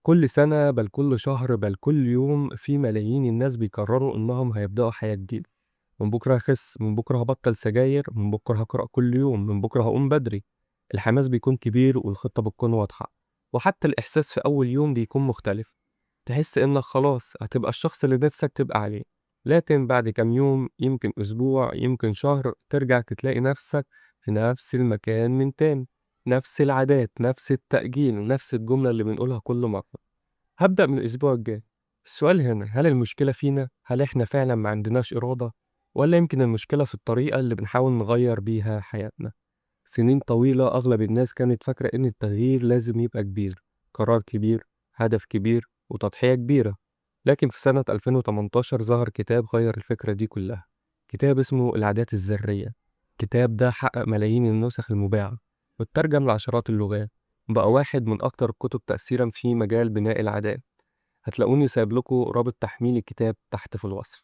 كل سنة بل كل شهر بل كل يوم في ملايين الناس بيقرروا إنهم هيبدأوا حياة جديدة. من بكرة هخس، من بكرة هبطل سجاير، من بكرة هقرأ كل يوم، من بكرة هقوم بدري. الحماس بيكون كبير والخطة بتكون واضحة، وحتى الإحساس في أول يوم بيكون مختلف. تحس إنك خلاص هتبقى الشخص اللي نفسك تبقى عليه، لكن بعد كام يوم يمكن أسبوع يمكن شهر ترجع تلاقي نفسك في نفس المكان من تاني. نفس العادات، نفس التأجيل، نفس الجملة اللي بنقولها كل مرة: هبدأ من الأسبوع الجاي. السؤال هنا، هل المشكلة فينا؟ هل إحنا فعلا ما عندناش إرادة؟ ولا يمكن المشكلة في الطريقة اللي بنحاول نغير بيها حياتنا؟ سنين طويلة أغلب الناس كانت فاكرة إن التغيير لازم يبقى كبير، قرار كبير، هدف كبير، وتضحية كبيرة. لكن في سنة 2018 ظهر كتاب غير الفكرة دي كلها. كتاب اسمه العادات الذرية. الكتاب ده حقق ملايين النسخ المباعة واترجم لعشرات اللغات، بقى واحد من أكتر الكتب تأثيرا في مجال بناء العادات. هتلاقوني سايب لكم رابط تحميل الكتاب تحت في الوصف.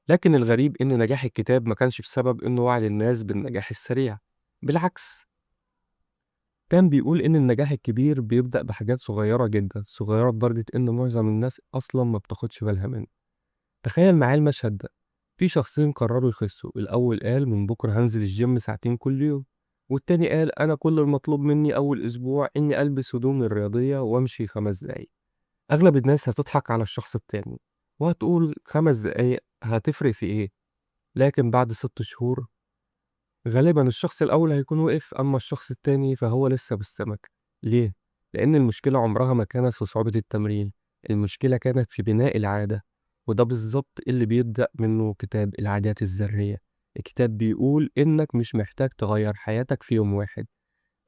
لكن الغريب إن نجاح الكتاب ما كانش بسبب إنه وعي الناس بالنجاح السريع. بالعكس، كان بيقول إن النجاح الكبير بيبدأ بحاجات صغيرة جدا، صغيرة لدرجة إن معظم الناس أصلا ما بتاخدش بالها منها. تخيل معايا المشهد ده: في شخصين قرروا يخسوا. الأول قال من بكرة هنزل الجيم ساعتين كل يوم، والتاني قال أنا كل المطلوب مني أول أسبوع إني ألبس هدومي الرياضية وأمشي 5 دقايق. أغلب الناس هتضحك على الشخص التاني وهتقول 5 دقايق هتفرق في إيه؟ لكن بعد 6 شهور غالبا الشخص الأول هيكون وقف، أما الشخص التاني فهو لسه بالسمك. ليه؟ لأن المشكلة عمرها ما كانت في صعوبة التمرين، المشكلة كانت في بناء العادة. وده بالظبط اللي بيبدأ منه كتاب العادات الذرية. الكتاب بيقول إنك مش محتاج تغير حياتك في يوم واحد،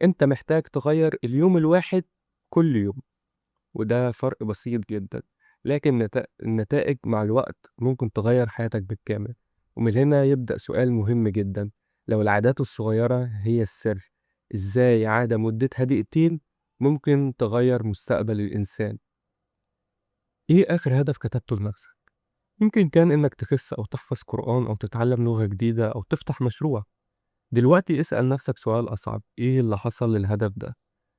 أنت محتاج تغير اليوم الواحد كل يوم. وده فرق بسيط جدا، لكن النتائج مع الوقت ممكن تغير حياتك بالكامل. ومن هنا يبدأ سؤال مهم جدا: لو العادات الصغيرة هي السر، إزاي عادة مدتها دقيقتين ممكن تغير مستقبل الإنسان؟ إيه آخر هدف كتبته لنفسك؟ يمكن كان إنك تخس أو تحفظ قرآن أو تتعلم لغة جديدة أو تفتح مشروع. دلوقتي اسأل نفسك سؤال أصعب: إيه اللي حصل للهدف ده؟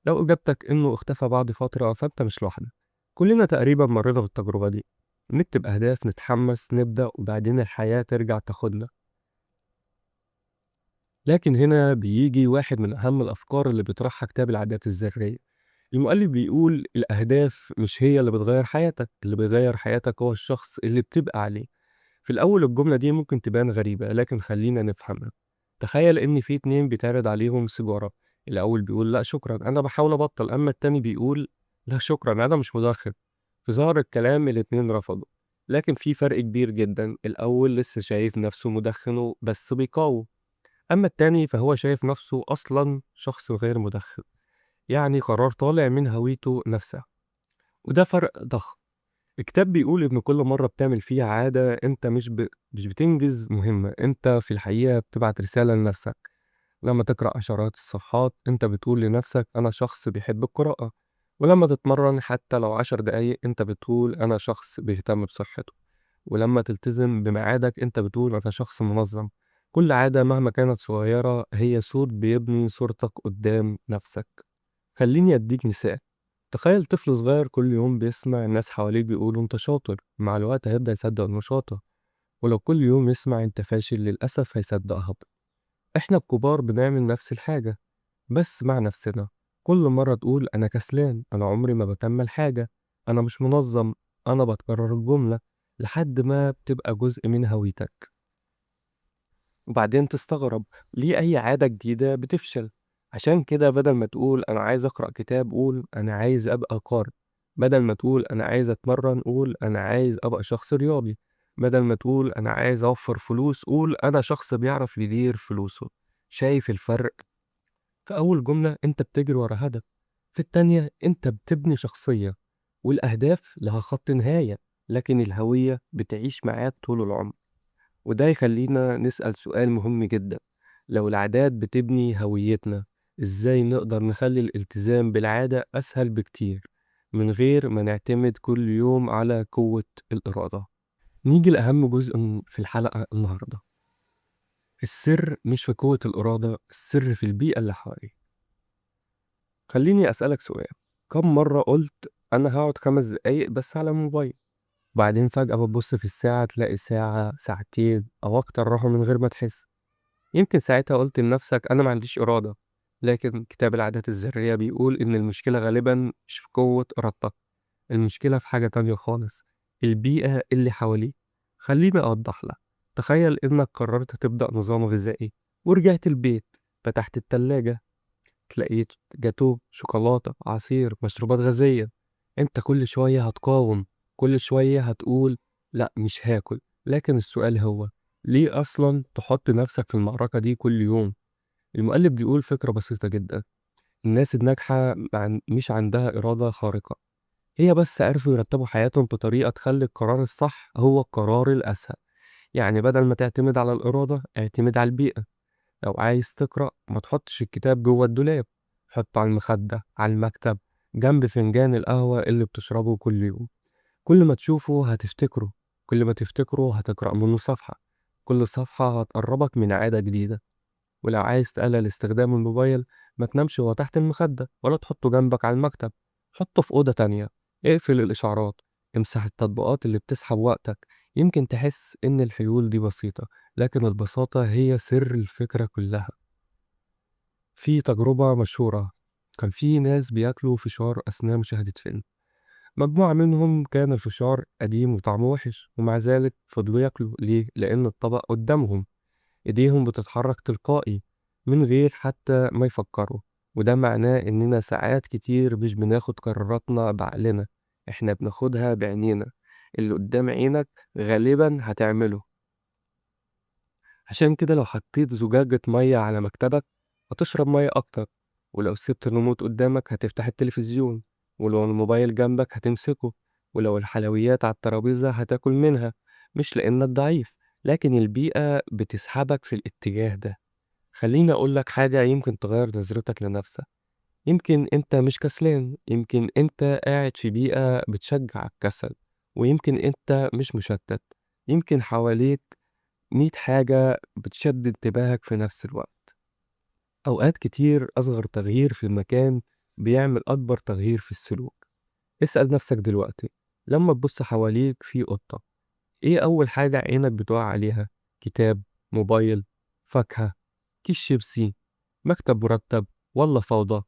لو إجابتك إنه اختفى بعد فترة فأنت مش لوحدك، كلنا تقريبا مرينا بالتجربة دي. نكتب أهداف، نتحمس، نبدأ، وبعدين الحياة ترجع تاخدنا. لكن هنا بيجي واحد من أهم الأفكار اللي بيطرحها كتاب العادات الذرية. المؤلف بيقول الأهداف مش هي اللي بتغير حياتك، اللي بيغير حياتك هو الشخص اللي بتبقى عليه. في الأول الجملة دي ممكن تبان غريبة، لكن خلينا نفهمها. تخيل إن في اتنين بيتعرض عليهم سيجارة. الأول بيقول لا شكرا أنا بحاول أبطل، أما التاني بيقول لا شكرا أنا مش مدخن. في ظاهر الكلام الاتنين رفضوا، لكن في فرق كبير جدا: الأول لسه شايف نفسه مدخن بس بيقاوم، أما التاني فهو شايف نفسه أصلا شخص غير مدخن، يعني قرار طالع من هويته نفسها. وده فرق ضخم. الكتاب بيقول إن كل مرة بتعمل فيها عادة أنت مش بتنجز مهمة، أنت في الحقيقة بتبعت رسالة لنفسك. لما تقرأ عشرات الصفحات أنت بتقول لنفسك أنا شخص بيحب القراءة. ولما تتمرن حتى لو 10 دقايق أنت بتقول أنا شخص بيهتم بصحته. ولما تلتزم بميعادك أنت بتقول أنا شخص منظم. كل عادة مهما كانت صغيرة هي صوت بيبني صورتك قدام نفسك. خليني أديك مثال: تخيل طفل صغير كل يوم بيسمع الناس حواليه بيقولوا انت شاطر، مع الوقت هيبدأ يصدق انه شاطر. ولو كل يوم يسمع انت فاشل للأسف هيصدقها. احنا الكبار بنعمل نفس الحاجة بس مع نفسنا. كل مرة تقول انا كسلان، انا عمري ما بكمل حاجة، انا مش منظم، انا بتكرر الجملة لحد ما بتبقى جزء من هويتك. وبعدين تستغرب ليه أي عادة جديدة بتفشل. عشان كده بدل ما تقول أنا عايز أقرأ كتاب قول أنا عايز أبقى قارئ. بدل ما تقول أنا عايز أتمرن قول أنا عايز أبقى شخص رياضي. بدل ما تقول أنا عايز أوفر فلوس قول أنا شخص بيعرف يدير فلوسه. شايف الفرق؟ في أول جملة أنت بتجري ورا هدف، في التانية أنت بتبني شخصية. والأهداف لها خط نهاية، لكن الهوية بتعيش معاك طول العمر. وده يخلينا نسأل سؤال مهم جدا: لو العادات بتبني هويتنا، إزاي نقدر نخلي الالتزام بالعادة أسهل بكتير من غير ما نعتمد كل يوم على قوة الإرادة؟ نيجي لأهم جزء في الحلقة النهاردة: السر مش في قوة الإرادة، السر في البيئة اللي حواليك. خليني أسألك سؤال: كم مرة قلت أنا هقعد 5 دقايق بس على الموبايل. وبعدين فجأة بتبص في الساعة تلاقي ساعة ساعتين أو أكتر راحوا من غير ما تحس. يمكن ساعتها قلت لنفسك أنا ما عنديش إرادة، لكن كتاب العادات الذرية بيقول إن المشكلة غالبا مش في قوة إرادتك، المشكلة في حاجة تانية خالص، البيئة اللي حواليك. خليني أوضح لك. تخيل إنك قررت تبدأ نظام غذائي ورجعت البيت، فتحت التلاجة تلاقيت جاتوه، شوكولاتة، عصير، مشروبات غازية. انت كل شوية هتقاوم، كل شوية هتقول لا مش هاكل. لكن السؤال هو ليه أصلا تحط نفسك في المعركة دي كل يوم؟ المؤلف بيقول فكرة بسيطة جدا. الناس الناجحة مش عندها إرادة خارقة، هي بس عرفوا يرتبوا حياتهم بطريقة تخلي القرار الصح هو القرار الأسهل. يعني بدل ما تعتمد على الإرادة اعتمد على البيئة. لو عايز تقرأ ما تحطش الكتاب جوه الدولاب، حطه على المخدة، على المكتب، جنب فنجان القهوة اللي بتشربه كل يوم. كل ما تشوفه هتفتكره، كل ما تفتكره هتقرأ منه صفحة، كل صفحة هتقربك من عادة جديدة. ولو عايز تقلل استخدام الموبايل ما تنامش هو تحت المخدة ولا تحطه جنبك على المكتب، حطه في أوضة تانية. اقفل الإشعارات، امسح التطبيقات اللي بتسحب وقتك. يمكن تحس إن الحلول دي بسيطة، لكن البساطة هي سر الفكرة كلها. في تجربة مشهورة، كان في ناس بياكلوا فشار أثناء مشاهدة فيلم. مجموعة منهم كان الفشار قديم وطعمه وحش، ومع ذلك فضلوا ياكلوا. ليه؟ لأن الطبق قدامهم، إيديهم بتتحرك تلقائي من غير حتى ما يفكروا. وده معناه إننا ساعات كتير مش بناخد قراراتنا بعقلنا، إحنا بناخدها بعينينا. اللي قدام عينك غالبا هتعمله. عشان كده لو حطيت زجاجة مية على مكتبك هتشرب مية أكتر، ولو سبت الريموت قدامك هتفتح التلفزيون، ولو الموبايل جنبك هتمسكه، ولو الحلويات على الترابيزة هتاكل منها. مش لأنك ضعيف، لكن البيئة بتسحبك في الاتجاه ده. خليني أقولك حاجة يمكن تغير نظرتك لنفسك. يمكن أنت مش كسلان، يمكن أنت قاعد في بيئة بتشجع الكسل، ويمكن أنت مش مشتت، يمكن حواليك 100 حاجة بتشد انتباهك في نفس الوقت. أوقات كتير أصغر تغيير في المكان بيعمل أكبر تغيير في السلوك. اسأل نفسك دلوقتي، لما تبص حواليك في قطة، إيه أول حاجة عينك بتقع عليها؟ كتاب، موبايل، فاكهة، كيس شيبسي، مكتب مرتب، ولا فوضى؟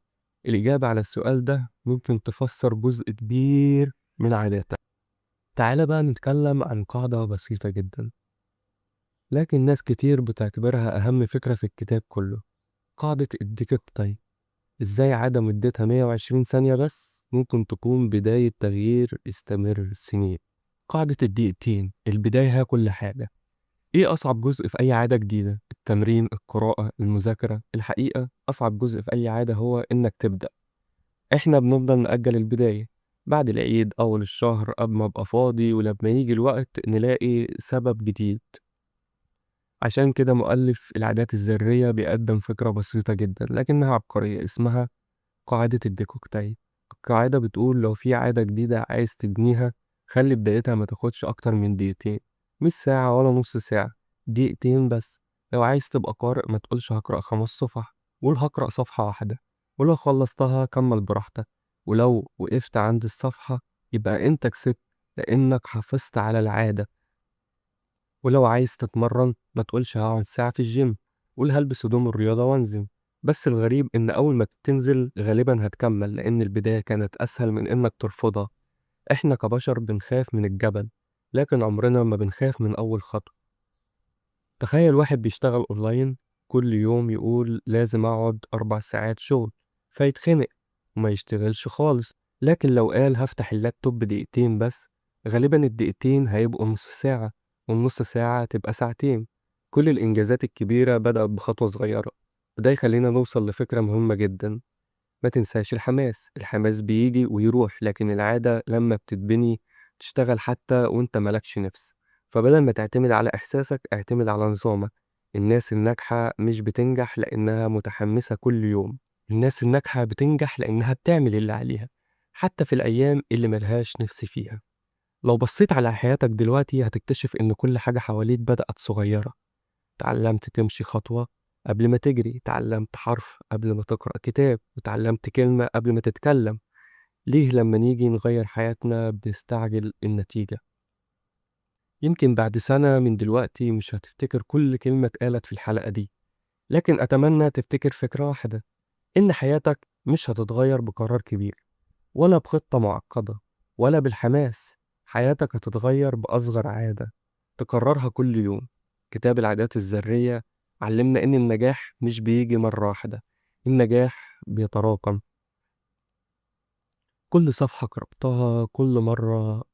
الإجابة على السؤال ده ممكن تفسر جزء كبير من عاداتك. تعال بقى نتكلم عن قاعدة بسيطة جدا، لكن ناس كتير بتعتبرها أهم فكرة في الكتاب كله. قاعدة الديكت تايم. إزاي عادة مدتها 120 ثانية بس ممكن تكون بداية تغيير يستمر سنين. قاعدة الدقيقتين، البداية هي كل حاجة. إيه أصعب جزء في أي عادة جديدة؟ التمرين، القراءة، المذاكرة؟ الحقيقة أصعب جزء في أي عادة هو إنك تبدأ. إحنا بنفضل نأجل البداية، بعد العيد، أول الشهر، قبل ما أبقى فاضي، ولما يجي الوقت نلاقي سبب جديد. عشان كده مؤلف العادات الذرية بيقدم فكرة بسيطة جدا لكنها عبقرية، اسمها قاعدة الديكوكتايل. القاعدة بتقول لو في عادة جديدة عايز تبنيها خلي بدايتها ما تاخدش أكتر من دقيقتين، مش ساعة ولا نص ساعة، دقيقتين بس. لو عايز تبقى قارئ ما تقولش هقرأ 5 صفح، قول هقرأ صفحة واحدة. ولو خلصتها كمل براحتك، ولو وقفت عند الصفحة يبقى أنت كسبت، لأنك حافظت على العادة. ولو عايز تتمرن ما تقولش هقعد ساعة في الجيم، قول هلبس هدوم الرياضة وانزل. بس الغريب إن أول ما تنزل غالبا هتكمل، لأن البداية كانت أسهل من إنك ترفضها. إحنا كبشر بنخاف من الجبل، لكن عمرنا ما بنخاف من أول خطوة. تخيل واحد بيشتغل أونلاين، كل يوم يقول لازم أقعد 4 ساعات شغل، فيتخنق وما يشتغلش خالص. لكن لو قال هفتح اللابتوب دقيقتين بس، غالبا الدقيقتين هيبقوا نص ساعة، والنص ساعة تبقى ساعتين. كل الإنجازات الكبيرة بدأت بخطوة صغيرة. وده يخلينا نوصل لفكرة مهمة جدا. ما تنساش الحماس، الحماس بيجي ويروح، لكن العادة لما بتتبني تشتغل حتى وانت ملكش نفس. فبدل ما تعتمد على إحساسك اعتمد على نظامك. الناس الناجحة مش بتنجح لأنها متحمسة كل يوم، الناس الناجحة بتنجح لأنها بتعمل اللي عليها حتى في الأيام اللي ملهاش نفس فيها. لو بصيت على حياتك دلوقتي هتكتشف إن كل حاجة حواليك بدأت صغيرة. اتعلمت تمشي خطوة قبل ما تجري، اتعلمت حرف قبل ما تقرأ كتاب، واتعلمت كلمة قبل ما تتكلم. ليه لما نيجي نغير حياتنا بنستعجل النتيجة؟ يمكن بعد سنة من دلوقتي مش هتفتكر كل كلمة اتقالت في الحلقة دي، لكن أتمنى تفتكر فكرة واحدة، إن حياتك مش هتتغير بقرار كبير، ولا بخطة معقدة، ولا بالحماس. حياتك هتتغير بأصغر عادة تكررها كل يوم. كتاب العادات الذرية علمنا إن النجاح مش بيجي مرة واحدة، النجاح بيتراكم. كل صفحة قرأتها، كل مرة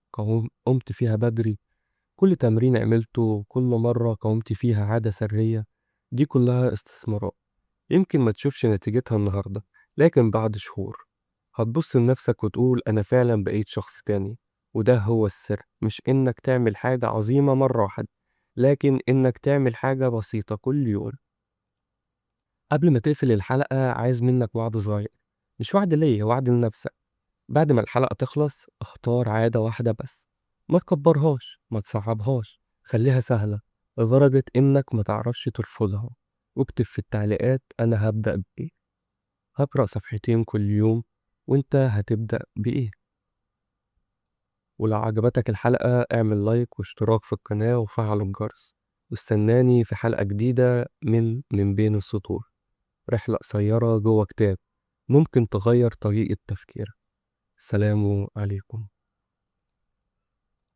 قمت فيها بدري، كل تمرين عملته، كل مرة قمت فيها عادة سرية، دي كلها استثمارات. يمكن ما تشوفش نتيجتها النهاردة، لكن بعد شهور هتبص لنفسك وتقول أنا فعلا بقيت شخص تاني. وده هو السر، مش إنك تعمل حاجة عظيمة مرة واحدة، لكن إنك تعمل حاجة بسيطة كل يوم. قبل ما تقفل الحلقة عايز منك وعد صغير، مش وعد ليا، وعد لنفسك. بعد ما الحلقة تخلص اختار عادة واحدة بس، ما تكبرهاش، ما تصعبهاش، خليها سهلة لدرجة إنك ما تعرفش ترفضها. واكتب في التعليقات أنا هبدأ بإيه. هقرأ صفحتين كل يوم، وإنت هتبدأ بإيه؟ ولو عجبتك الحلقة اعمل لايك واشتراك في القناة وفعل الجرس، واستناني في حلقة جديدة من بين السطور، رحلة قصيرة جوه كتاب ممكن تغير طريقة تفكيرك. السلام عليكم.